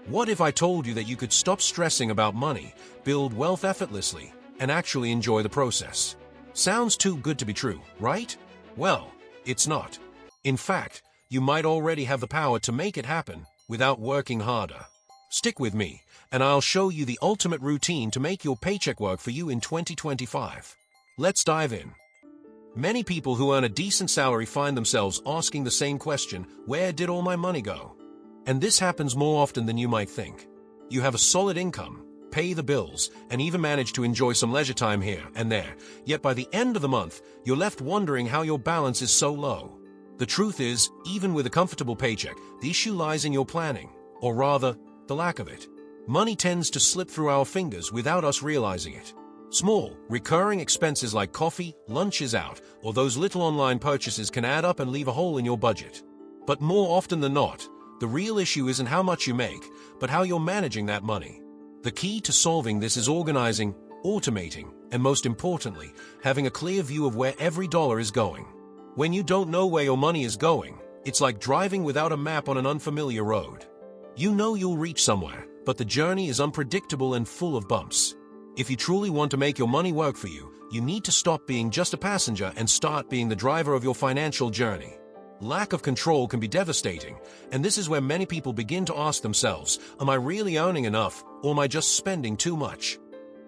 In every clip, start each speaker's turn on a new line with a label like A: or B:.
A: What if I told you that you could stop stressing about money, build wealth effortlessly, and actually enjoy the process? Sounds too good to be true, right? Well, it's not. In fact, you might already have the power to make it happen without working harder. Stick with me, and I'll show you the ultimate routine to make your paycheck work for you in 2025. Let's dive in. Many people who earn a decent salary find themselves asking the same question: where did all my money go? And this happens more often than you might think. You have a solid income, pay the bills, and even manage to enjoy some leisure time here and there, yet by the end of the month, you're left wondering how your balance is so low. The truth is, even with a comfortable paycheck, the issue lies in your planning, or rather, the lack of it. Money tends to slip through our fingers without us realizing it. Small, recurring expenses like coffee, lunches out, or those little online purchases can add up and leave a hole in your budget. But more often than not, the real issue isn't how much you make, but how you're managing that money. The key to solving this is organizing, automating, and most importantly, having a clear view of where every dollar is going. When you don't know where your money is going, it's like driving without a map on an unfamiliar road. You know you'll reach somewhere, but the journey is unpredictable and full of bumps. If you truly want to make your money work for you, you need to stop being just a passenger and start being the driver of your financial journey. Lack of control can be devastating, and this is where many people begin to ask themselves, am I really earning enough, or am I just spending too much?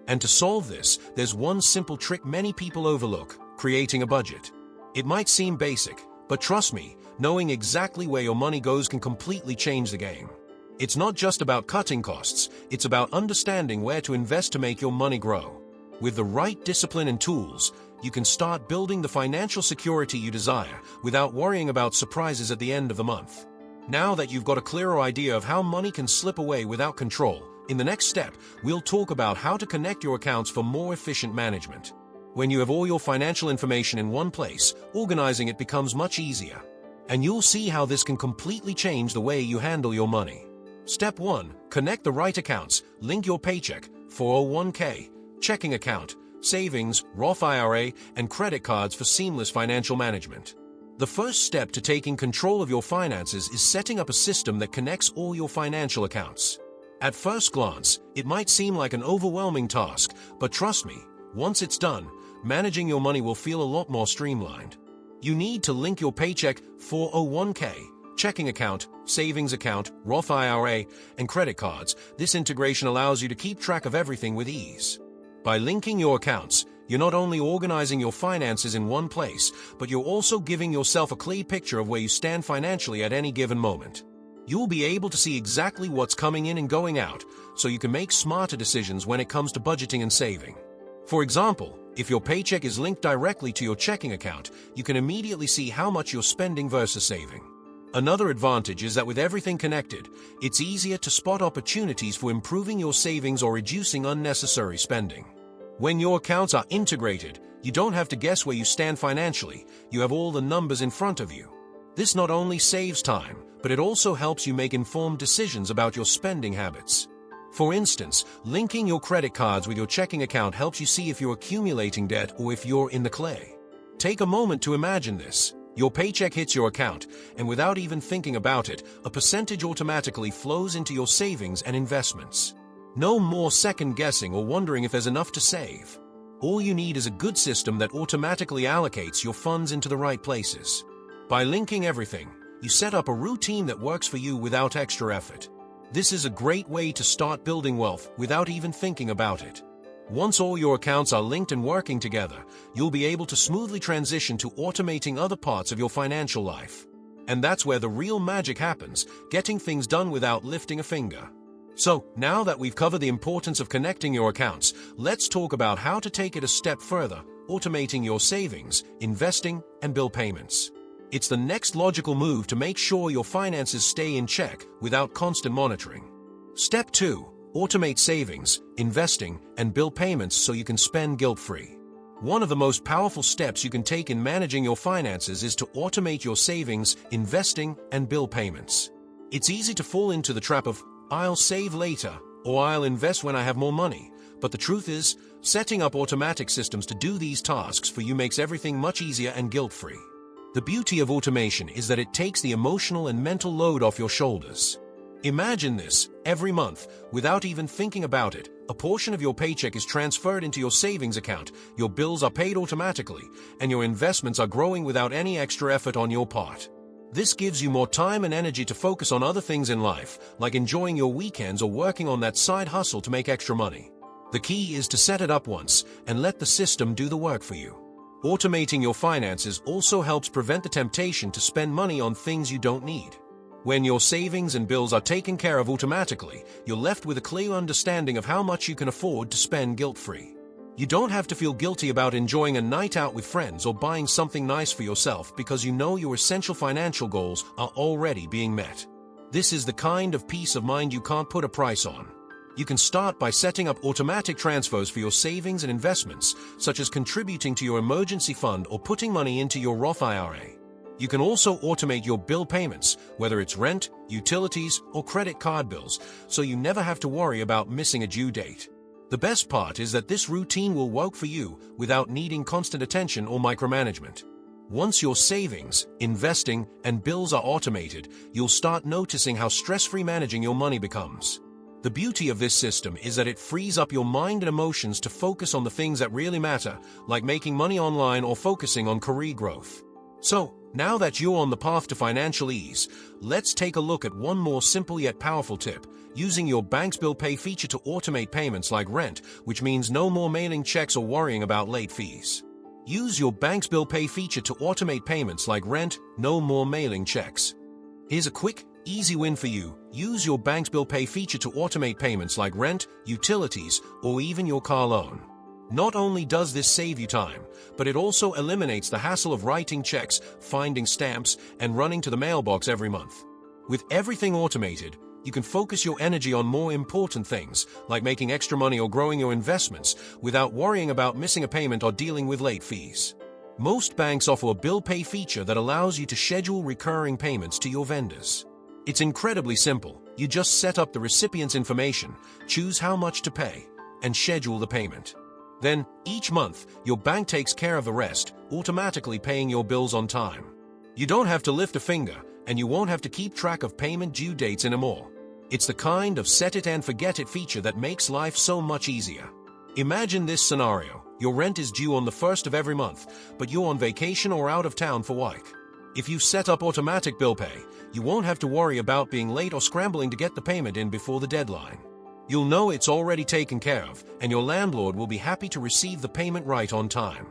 A: And to solve this, there's one simple trick many people overlook: creating a budget. It might seem basic, but trust me, knowing exactly where your money goes can completely change the game. It's not just about cutting costs, it's about understanding where to invest to make your money grow. With the right discipline and tools, you can start building the financial security you desire without worrying about surprises at the end of the month. Now that you've got a clearer idea of how money can slip away without control, in the next step, we'll talk about how to connect your accounts for more efficient management. When you have all your financial information in one place, organizing it becomes much easier. And you'll see how this can completely change the way you handle your money. Step 1. Connect the right accounts. Link your paycheck, 401k, checking account, savings, Roth IRA, and credit cards for seamless financial management. The first step to taking control of your finances is setting up a system that connects all your financial accounts. At first glance, it might seem like an overwhelming task, but trust me, once it's done, managing your money will feel a lot more streamlined. You need to link your paycheck, 401k, checking account, savings account, Roth IRA, and credit cards. This integration allows you to keep track of everything with ease. By linking your accounts, you're not only organizing your finances in one place, but you're also giving yourself a clear picture of where you stand financially at any given moment. You'll be able to see exactly what's coming in and going out, so you can make smarter decisions when it comes to budgeting and saving. For example, if your paycheck is linked directly to your checking account, you can immediately see how much you're spending versus saving. Another advantage is that with everything connected, it's easier to spot opportunities for improving your savings or reducing unnecessary spending. When your accounts are integrated, you don't have to guess where you stand financially. You have all the numbers in front of you. This not only saves time, but it also helps you make informed decisions about your spending habits. For instance, linking your credit cards with your checking account helps you see if you're accumulating debt or if you're in the clay. Take a moment to imagine this. Your paycheck hits your account, and without even thinking about it, a percentage automatically flows into your savings and investments. No more second-guessing or wondering if there's enough to save. All you need is a good system that automatically allocates your funds into the right places. By linking everything, you set up a routine that works for you without extra effort. This is a great way to start building wealth without even thinking about it. Once all your accounts are linked and working together, you'll be able to smoothly transition to automating other parts of your financial life. And that's where the real magic happens, getting things done without lifting a finger. So, now that we've covered the importance of connecting your accounts, let's talk about how to take it a step further, automating your savings, investing, and bill payments. It's the next logical move to make sure your finances stay in check without constant monitoring. Step 2. Automate savings, investing, and bill payments so you can spend guilt-free. One of the most powerful steps you can take in managing your finances is to automate your savings, investing, and bill payments. It's easy to fall into the trap of, I'll save later, or I'll invest when I have more money. But the truth is, setting up automatic systems to do these tasks for you makes everything much easier and guilt-free. The beauty of automation is that it takes the emotional and mental load off your shoulders. Imagine this: every month, without even thinking about it, a portion of your paycheck is transferred into your savings account, your bills are paid automatically, and your investments are growing without any extra effort on your part. This gives you more time and energy to focus on other things in life, like enjoying your weekends or working on that side hustle to make extra money. The key is to set it up once and let the system do the work for you. Automating your finances also helps prevent the temptation to spend money on things you don't need. When your savings and bills are taken care of automatically, you're left with a clear understanding of how much you can afford to spend guilt-free. You don't have to feel guilty about enjoying a night out with friends or buying something nice for yourself because you know your essential financial goals are already being met. This is the kind of peace of mind you can't put a price on. You can start by setting up automatic transfers for your savings and investments, such as contributing to your emergency fund or putting money into your Roth IRA. You can also automate your bill payments, whether it's rent, utilities, or credit card bills, so you never have to worry about missing a due date. The best part is that this routine will work for you without needing constant attention or micromanagement. Once your savings, investing, and bills are automated, you'll start noticing how stress-free managing your money becomes. The beauty of this system is that it frees up your mind and emotions to focus on the things that really matter, like making money online or focusing on career growth. So, now that you're on the path to financial ease, let's take a look at one more simple yet powerful tip: using your bank's bill pay feature to automate payments like rent, which means no more mailing checks or worrying about late fees. Use your bank's bill pay feature to automate payments like rent, no more mailing checks. Here's a quick, easy win for you: use your bank's bill pay feature to automate payments like rent, utilities, or even your car loan. Not only does this save you time, but it also eliminates the hassle of writing checks, finding stamps, and running to the mailbox every month. With everything automated, you can focus your energy on more important things, like making extra money or growing your investments, without worrying about missing a payment or dealing with late fees. Most banks offer a bill pay feature that allows you to schedule recurring payments to your vendors. It's incredibly simple. You just set up the recipient's information, choose how much to pay, and schedule the payment. Then, each month, your bank takes care of the rest, automatically paying your bills on time. You don't have to lift a finger, and you won't have to keep track of payment due dates anymore. It's the kind of set-it-and-forget-it feature that makes life so much easier. Imagine this scenario: your rent is due on the 1st of every month, but you're on vacation or out of town for work. If you set up automatic bill pay, you won't have to worry about being late or scrambling to get the payment in before the deadline. You'll know it's already taken care of, and your landlord will be happy to receive the payment right on time.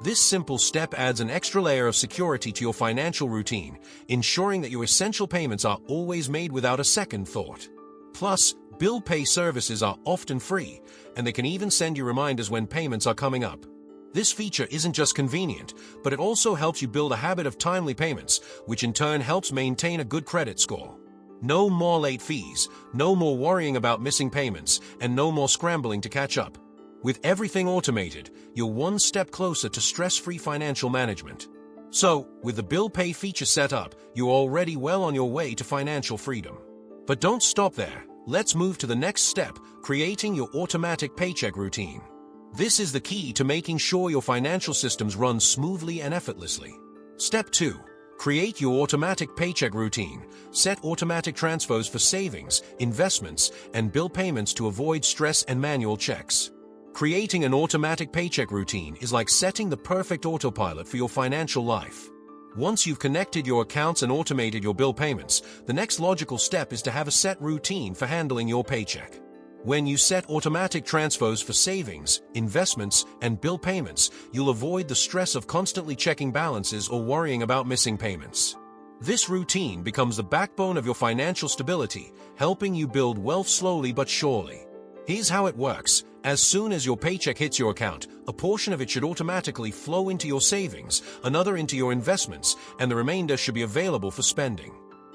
A: This simple step adds an extra layer of security to your financial routine, ensuring that your essential payments are always made without a second thought. Plus, bill pay services are often free, and they can even send you reminders when payments are coming up. This feature isn't just convenient, but it also helps you build a habit of timely payments, which in turn helps maintain a good credit score. No more late fees, no more worrying about missing payments, and no more scrambling to catch up. With everything automated, you're one step closer to stress-free financial management. So, with the bill pay feature set up, you're already well on your way to financial freedom. But don't stop there. Let's move to the next step: creating your automatic paycheck routine. This is the key to making sure your financial systems run smoothly and effortlessly. Step 2. Create your automatic paycheck routine. Set automatic transfers for savings, investments, and bill payments to avoid stress and manual checks. Creating an automatic paycheck routine is like setting the perfect autopilot for your financial life. Once you've connected your accounts and automated your bill payments, the next logical step is to have a set routine for handling your paycheck. When you set automatic transfers for savings, investments, and bill payments, you'll avoid the stress of constantly checking balances or worrying about missing payments. This routine becomes the backbone of your financial stability, helping you build wealth slowly but surely. Here's how it works. As soon as your paycheck hits your account, a portion of it should automatically flow into your savings, another into your investments, and the remainder should be available for spending.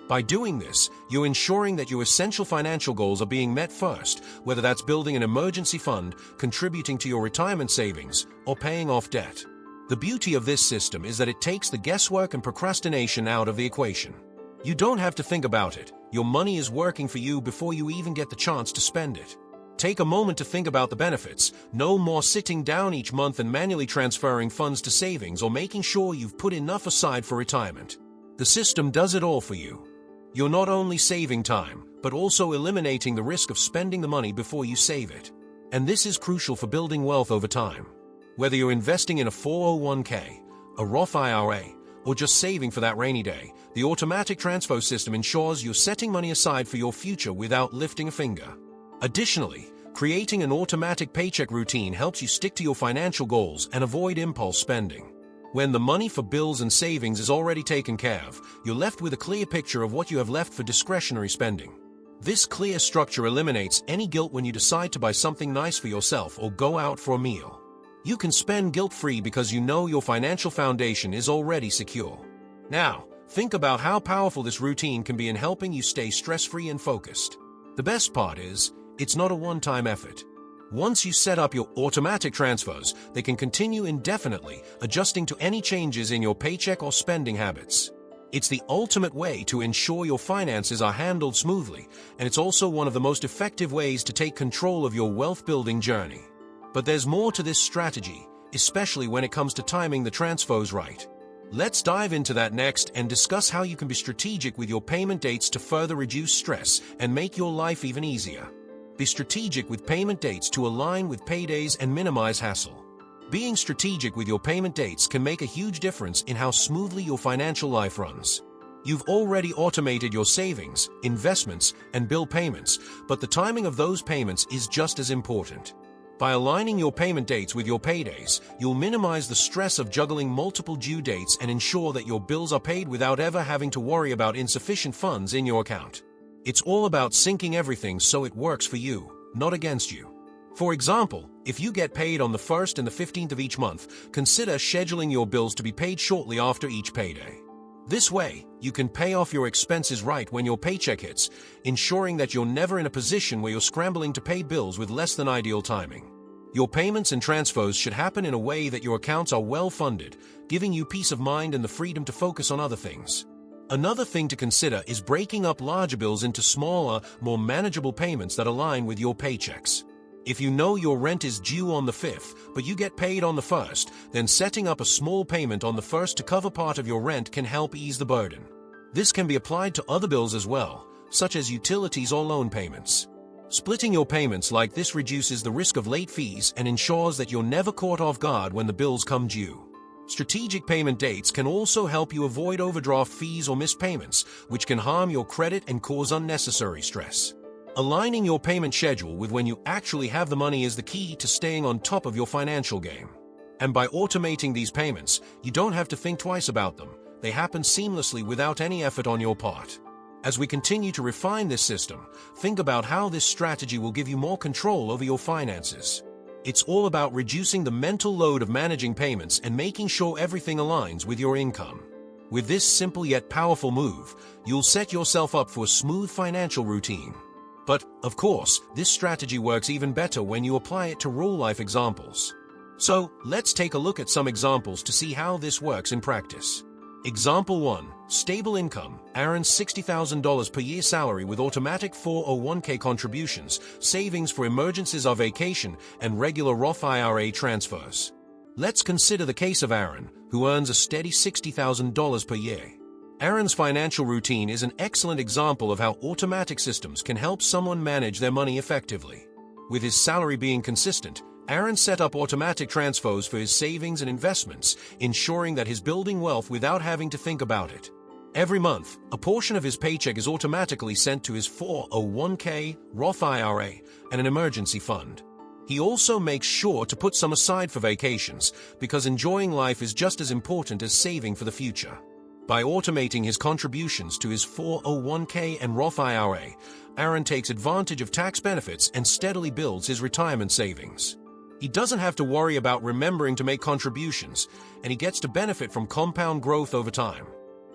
A: By doing this, you're ensuring that your essential financial goals are being met first, whether that's building an emergency fund, contributing to your retirement savings, or paying off debt. The beauty of this system is that it takes the guesswork and procrastination out of the equation. You don't have to think about it. Your money is working for you before you even get the chance to spend it. Take a moment to think about the benefits. No more sitting down each month and manually transferring funds to savings or making sure you've put enough aside for retirement. The system does it all for you. You're not only saving time, but also eliminating the risk of spending the money before you save it. And this is crucial for building wealth over time. Whether you're investing in a 401k, a Roth IRA, or just saving for that rainy day, the automatic transfer system ensures you're setting money aside for your future without lifting a finger. Additionally, creating an automatic paycheck routine helps you stick to your financial goals and avoid impulse spending. When the money for bills and savings is already taken care of, you're left with a clear picture of what you have left for discretionary spending. This clear structure eliminates any guilt when you decide to buy something nice for yourself or go out for a meal. You can spend guilt-free because you know your financial foundation is already secure. Now, think about how powerful this routine can be in helping you stay stress-free and focused. The best part is, it's not a one-time effort. Once you set up your automatic transfers, they can continue indefinitely, adjusting to any changes in your paycheck or spending habits. It's the ultimate way to ensure your finances are handled smoothly, and it's also one of the most effective ways to take control of your wealth-building journey. But there's more to this strategy, especially when it comes to timing the transfers right. Let's dive into that next and discuss how you can be strategic with your payment dates to further reduce stress and make your life even easier. Be strategic with payment dates to align with paydays and minimize hassle. Being strategic with your payment dates can make a huge difference in how smoothly your financial life runs. You've already automated your savings, investments, and bill payments, but the timing of those payments is just as important. By aligning your payment dates with your paydays, you'll minimize the stress of juggling multiple due dates and ensure that your bills are paid without ever having to worry about insufficient funds in your account. It's all about syncing everything so it works for you, not against you. For example, if you get paid on the 1st and the 15th of each month, consider scheduling your bills to be paid shortly after each payday. This way, you can pay off your expenses right when your paycheck hits, ensuring that you're never in a position where you're scrambling to pay bills with less than ideal timing. Your payments and transfers should happen in a way that your accounts are well funded, giving you peace of mind and the freedom to focus on other things. Another thing to consider is breaking up larger bills into smaller, more manageable payments that align with your paychecks. If you know your rent is due on the 5th, but you get paid on the 1st, then setting up a small payment on the 1st to cover part of your rent can help ease the burden. This can be applied to other bills as well, such as utilities or loan payments. Splitting your payments like this reduces the risk of late fees and ensures that you're never caught off guard when the bills come due. Strategic payment dates can also help you avoid overdraft fees or missed payments, which can harm your credit and cause unnecessary stress. Aligning your payment schedule with when you actually have the money is the key to staying on top of your financial game. And by automating these payments, you don't have to think twice about them. They happen seamlessly without any effort on your part. As we continue to refine this system, think about how this strategy will give you more control over your finances. It's all about reducing the mental load of managing payments and making sure everything aligns with your income. With this simple yet powerful move, you'll set yourself up for a smooth financial routine. But, of course, this strategy works even better when you apply it to real-life examples. So, let's take a look at some examples to see how this works in practice. Example 1. Stable income. Aaron's $60,000 per year salary with automatic 401k contributions, savings for emergencies or vacation, and regular Roth IRA transfers. Let's consider the case of Aaron, who earns a steady $60,000 per year. Aaron's financial routine is an excellent example of how automatic systems can help someone manage their money effectively. With his salary being consistent, Aaron set up automatic transfers for his savings and investments, ensuring that he's building wealth without having to think about it. Every month, a portion of his paycheck is automatically sent to his 401k, Roth IRA, and an emergency fund. He also makes sure to put some aside for vacations, because enjoying life is just as important as saving for the future. By automating his contributions to his 401k and Roth IRA, Aaron takes advantage of tax benefits and steadily builds his retirement savings. He doesn't have to worry about remembering to make contributions, and he gets to benefit from compound growth over time.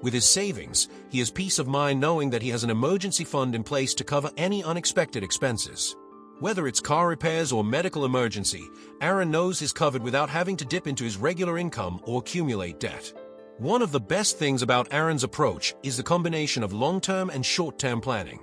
A: With his savings, he has peace of mind knowing that he has an emergency fund in place to cover any unexpected expenses. Whether it's car repairs or medical emergency, Aaron knows he's covered without having to dip into his regular income or accumulate debt. One of the best things about Aaron's approach is the combination of long-term and short-term planning.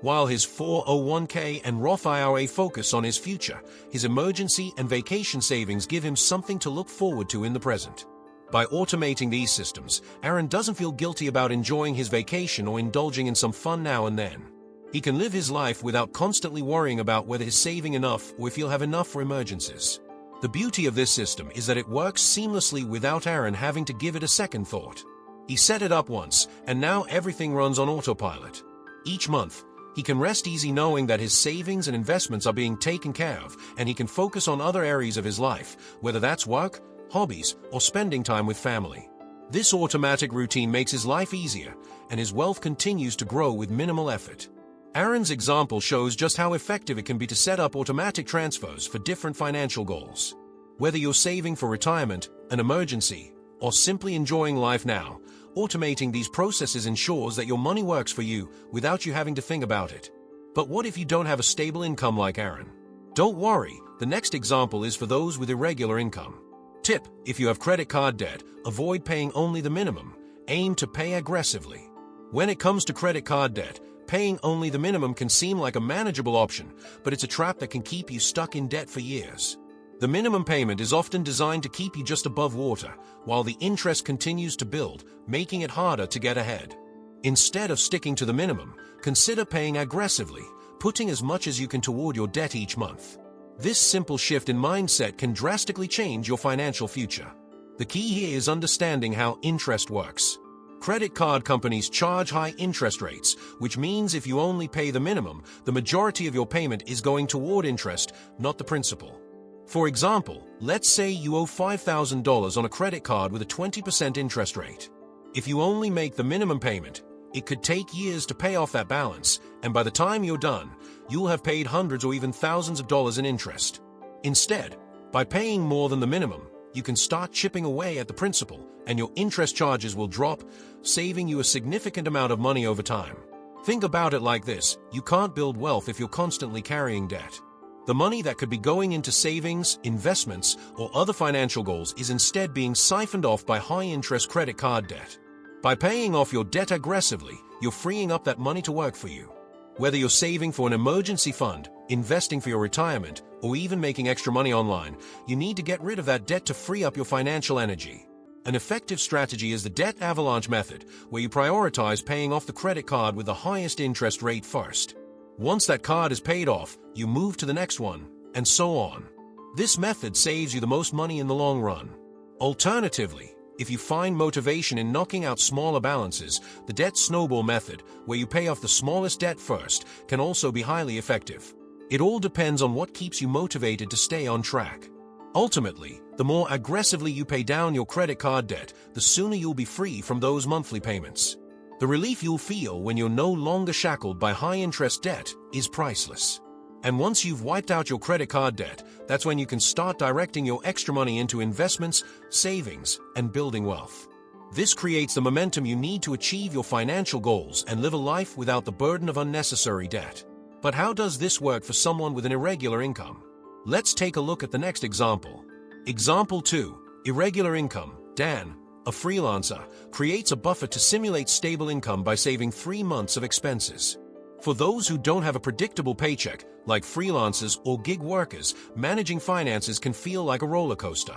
A: While his 401k and Roth IRA focus on his future, his emergency and vacation savings give him something to look forward to in the present. By automating these systems, Aaron doesn't feel guilty about enjoying his vacation or indulging in some fun now and then. He can live his life without constantly worrying about whether he's saving enough or if he'll have enough for emergencies. The beauty of this system is that it works seamlessly without Aaron having to give it a second thought. He set it up once, and now everything runs on autopilot. Each month, he can rest easy knowing that his savings and investments are being taken care of, and he can focus on other areas of his life, whether that's work, hobbies, or spending time with family. This automatic routine makes his life easier, and his wealth continues to grow with minimal effort. Aaron's example shows just how effective it can be to set up automatic transfers for different financial goals. Whether you're saving for retirement, an emergency, or simply enjoying life now, automating these processes ensures that your money works for you without you having to think about it. But what if you don't have a stable income like Aaron? Don't worry, the next example is for those with irregular income. Tip: if you have credit card debt, avoid paying only the minimum. Aim to pay aggressively. When it comes to credit card debt, paying only the minimum can seem like a manageable option, but it's a trap that can keep you stuck in debt for years. The minimum payment is often designed to keep you just above water, while the interest continues to build, making it harder to get ahead. Instead of sticking to the minimum, consider paying aggressively, putting as much as you can toward your debt each month. This simple shift in mindset can drastically change your financial future. The key here is understanding how interest works. Credit card companies charge high interest rates, which means if you only pay the minimum, the majority of your payment is going toward interest, not the principal. For example, let's say you owe $5,000 on a credit card with a 20% interest rate. If you only make the minimum payment, it could take years to pay off that balance, and by the time you're done, you'll have paid hundreds or even thousands of dollars in interest. Instead, by paying more than the minimum, you can start chipping away at the principal, and your interest charges will drop, saving you a significant amount of money over time. Think about it like this: you can't build wealth if you're constantly carrying debt. The money that could be going into savings, investments, or other financial goals is instead being siphoned off by high-interest credit card debt. By paying off your debt aggressively, you're freeing up that money to work for you. Whether you're saving for an emergency fund, investing for your retirement, or even making extra money online, you need to get rid of that debt to free up your financial energy. An effective strategy is the debt avalanche method, where you prioritize paying off the credit card with the highest interest rate first. Once that card is paid off, you move to the next one, and so on. This method saves you the most money in the long run. Alternatively, if you find motivation in knocking out smaller balances, the debt snowball method, where you pay off the smallest debt first, can also be highly effective. It all depends on what keeps you motivated to stay on track. Ultimately, the more aggressively you pay down your credit card debt, the sooner you'll be free from those monthly payments. The relief you'll feel when you're no longer shackled by high-interest debt is priceless. And once you've wiped out your credit card debt, that's when you can start directing your extra money into investments, savings, and building wealth. This creates the momentum you need to achieve your financial goals and live a life without the burden of unnecessary debt. But how does this work for someone with an irregular income? Let's take a look at the next example. Example 2. Irregular income. Dan, a freelancer, creates a buffer to simulate stable income by saving 3 months of expenses. For those who don't have a predictable paycheck, like freelancers or gig workers, managing finances can feel like a roller coaster.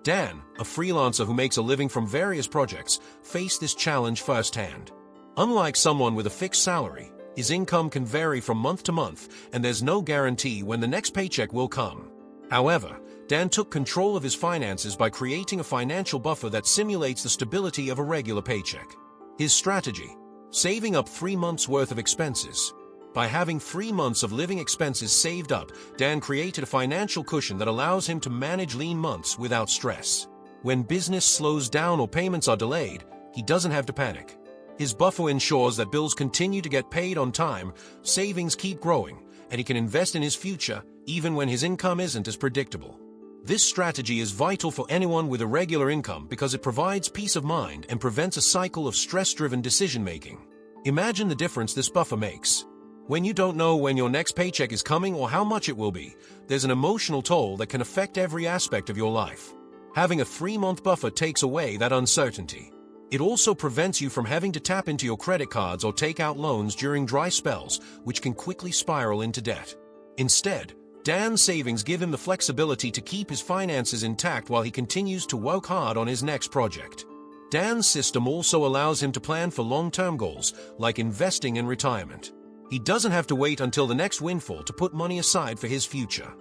A: Dan, a freelancer who makes a living from various projects, faced this challenge firsthand. Unlike someone with a fixed salary, his income can vary from month to month, and there's no guarantee when the next paycheck will come. However, Dan took control of his finances by creating a financial buffer that simulates the stability of a regular paycheck. His strategy: saving up 3 months' worth of expenses. By having 3 months of living expenses saved up, Dan created a financial cushion that allows him to manage lean months without stress. When business slows down or payments are delayed, he doesn't have to panic. His buffer ensures that bills continue to get paid on time, savings keep growing, and he can invest in his future even when his income isn't as predictable. This strategy is vital for anyone with a regular income because it provides peace of mind and prevents a cycle of stress-driven decision-making. Imagine the difference this buffer makes. When you don't know when your next paycheck is coming or how much it will be, there's an emotional toll that can affect every aspect of your life. Having a 3-month buffer takes away that uncertainty. It also prevents you from having to tap into your credit cards or take out loans during dry spells, which can quickly spiral into debt. Instead, Dan's savings give him the flexibility to keep his finances intact while he continues to work hard on his next project. Dan's system also allows him to plan for long-term goals, like investing in retirement. He doesn't have to wait until the next windfall to put money aside for his future.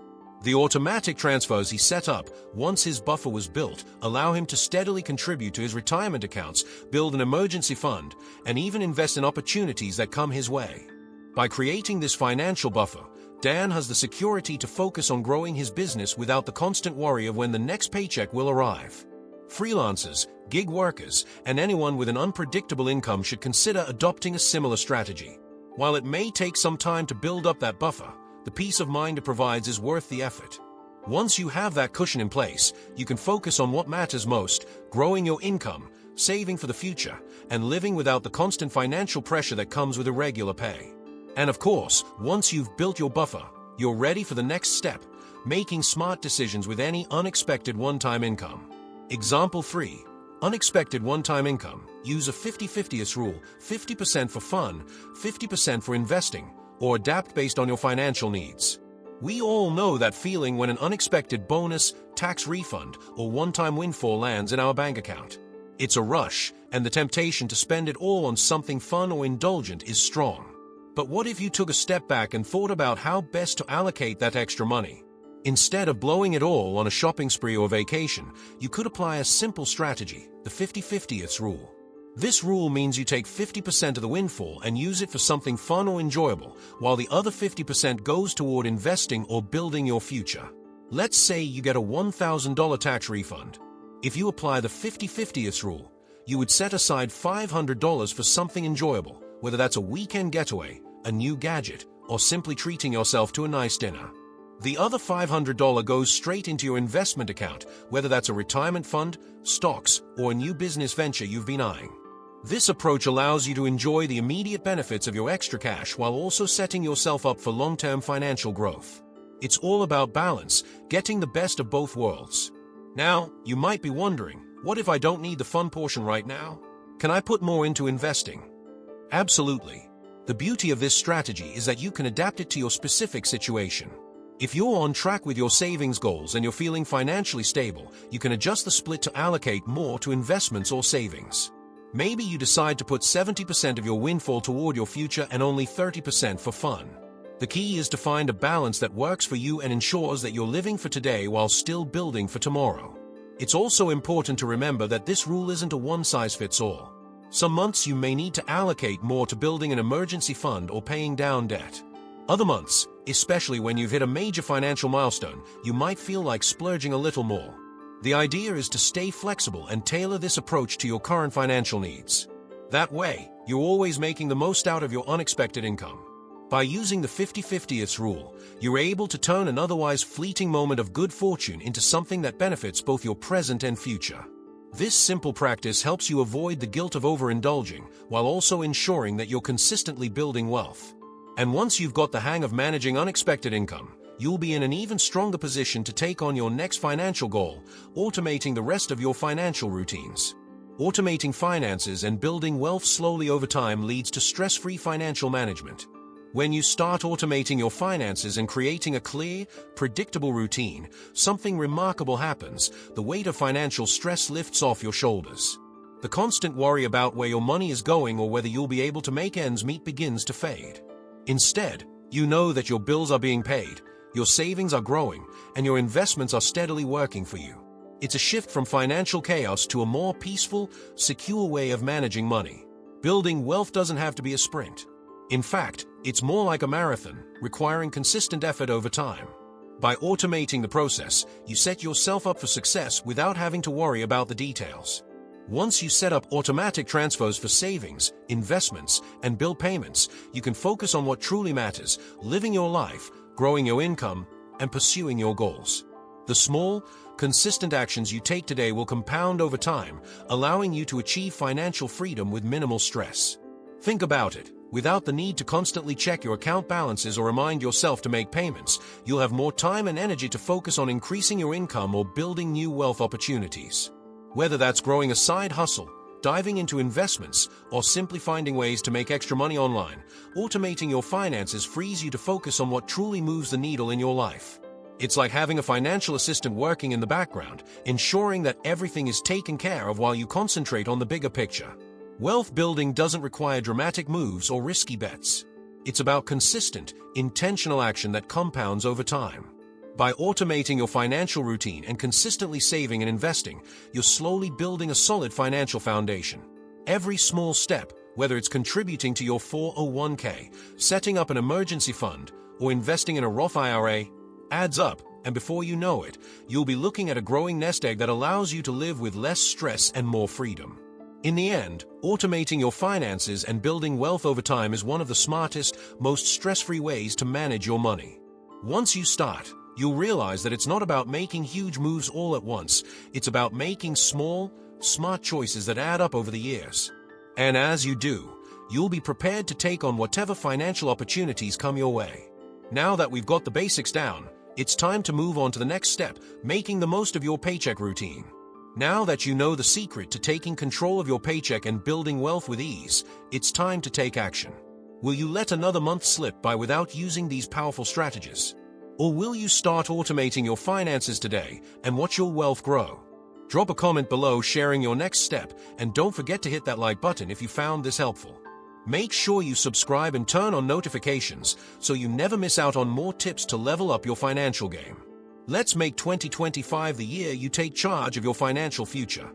A: The automatic transfers he set up once his buffer was built allow him to steadily contribute to his retirement accounts, build an emergency fund, and even invest in opportunities that come his way. By creating this financial buffer, Dan has the security to focus on growing his business without the constant worry of when the next paycheck will arrive. Freelancers, gig workers, and anyone with an unpredictable income should consider adopting a similar strategy. While it may take some time to build up that buffer, the peace of mind it provides is worth the effort. Once you have that cushion in place, you can focus on what matters most, growing your income, saving for the future, and living without the constant financial pressure that comes with irregular pay. And of course, once you've built your buffer, you're ready for the next step, making smart decisions with any unexpected one-time income. Example 3. Unexpected one-time income. Use a 50-50 rule, 50% for fun, 50% for investing, or adapt based on your financial needs. We all know that feeling when an unexpected bonus, tax refund, or one-time windfall lands in our bank account. It's a rush, and the temptation to spend it all on something fun or indulgent is strong. But what if you took a step back and thought about how best to allocate that extra money? Instead of blowing it all on a shopping spree or vacation, you could apply a simple strategy, the 50-50 rule. This rule means you take 50% of the windfall and use it for something fun or enjoyable, while the other 50% goes toward investing or building your future. Let's say you get a $1,000 tax refund. If you apply the 50-50 rule, you would set aside $500 for something enjoyable, whether that's a weekend getaway, a new gadget, or simply treating yourself to a nice dinner. The other $500 goes straight into your investment account, whether that's a retirement fund, stocks, or a new business venture you've been eyeing. This approach allows you to enjoy the immediate benefits of your extra cash while also setting yourself up for long-term financial growth. It's all about balance, getting the best of both worlds. Now, you might be wondering, what if I don't need the fun portion right now? Can I put more into investing? Absolutely. The beauty of this strategy is that you can adapt it to your specific situation. If you're on track with your savings goals and you're feeling financially stable, you can adjust the split to allocate more to investments or savings. Maybe you decide to put 70% of your windfall toward your future and only 30% for fun. The key is to find a balance that works for you and ensures that you're living for today while still building for tomorrow. It's also important to remember that this rule isn't a one-size-fits-all. Some months you may need to allocate more to building an emergency fund or paying down debt. Other months, especially when you've hit a major financial milestone, you might feel like splurging a little more. The idea is to stay flexible and tailor this approach to your current financial needs. That way, you're always making the most out of your unexpected income. By using the 50-50 rule, you're able to turn an otherwise fleeting moment of good fortune into something that benefits both your present and future. This simple practice helps you avoid the guilt of overindulging, while also ensuring that you're consistently building wealth. And once you've got the hang of managing unexpected income, you'll be in an even stronger position to take on your next financial goal, automating the rest of your financial routines. Automating finances and building wealth slowly over time leads to stress-free financial management. When you start automating your finances and creating a clear, predictable routine, something remarkable happens. The weight of financial stress lifts off your shoulders. The constant worry about where your money is going or whether you'll be able to make ends meet begins to fade. Instead, you know that your bills are being paid, your savings are growing, and your investments are steadily working for you. It's a shift from financial chaos to a more peaceful, secure way of managing money. Building wealth doesn't have to be a sprint. In fact, it's more like a marathon, requiring consistent effort over time. By automating the process, you set yourself up for success without having to worry about the details. Once you set up automatic transfers for savings, investments, and bill payments, you can focus on what truly matters, living your life, growing your income, and pursuing your goals. The small, consistent actions you take today will compound over time, allowing you to achieve financial freedom with minimal stress. Think about it. Without the need to constantly check your account balances or remind yourself to make payments, you'll have more time and energy to focus on increasing your income or building new wealth opportunities. Whether that's growing a side hustle, diving into investments, or simply finding ways to make extra money online, automating your finances frees you to focus on what truly moves the needle in your life. It's like having a financial assistant working in the background, ensuring that everything is taken care of while you concentrate on the bigger picture. Wealth building doesn't require dramatic moves or risky bets. It's about consistent, intentional action that compounds over time. By automating your financial routine and consistently saving and investing, you're slowly building a solid financial foundation. Every small step, whether it's contributing to your 401k, setting up an emergency fund, or investing in a Roth IRA, adds up, and before you know it, you'll be looking at a growing nest egg that allows you to live with less stress and more freedom. In the end, automating your finances and building wealth over time is one of the smartest, most stress-free ways to manage your money. Once you start, you'll realize that it's not about making huge moves all at once. It's about making small, smart choices that add up over the years. And as you do, you'll be prepared to take on whatever financial opportunities come your way. Now that we've got the basics down, it's time to move on to the next step, making the most of your paycheck routine. Now that you know the secret to taking control of your paycheck and building wealth with ease, it's time to take action. Will you let another month slip by without using these powerful strategies? Or will you start automating your finances today and watch your wealth grow? Drop a comment below sharing your next step, and don't forget to hit that like button if you found this helpful. Make sure you subscribe and turn on notifications so you never miss out on more tips to level up your financial game. Let's make 2025 the year you take charge of your financial future.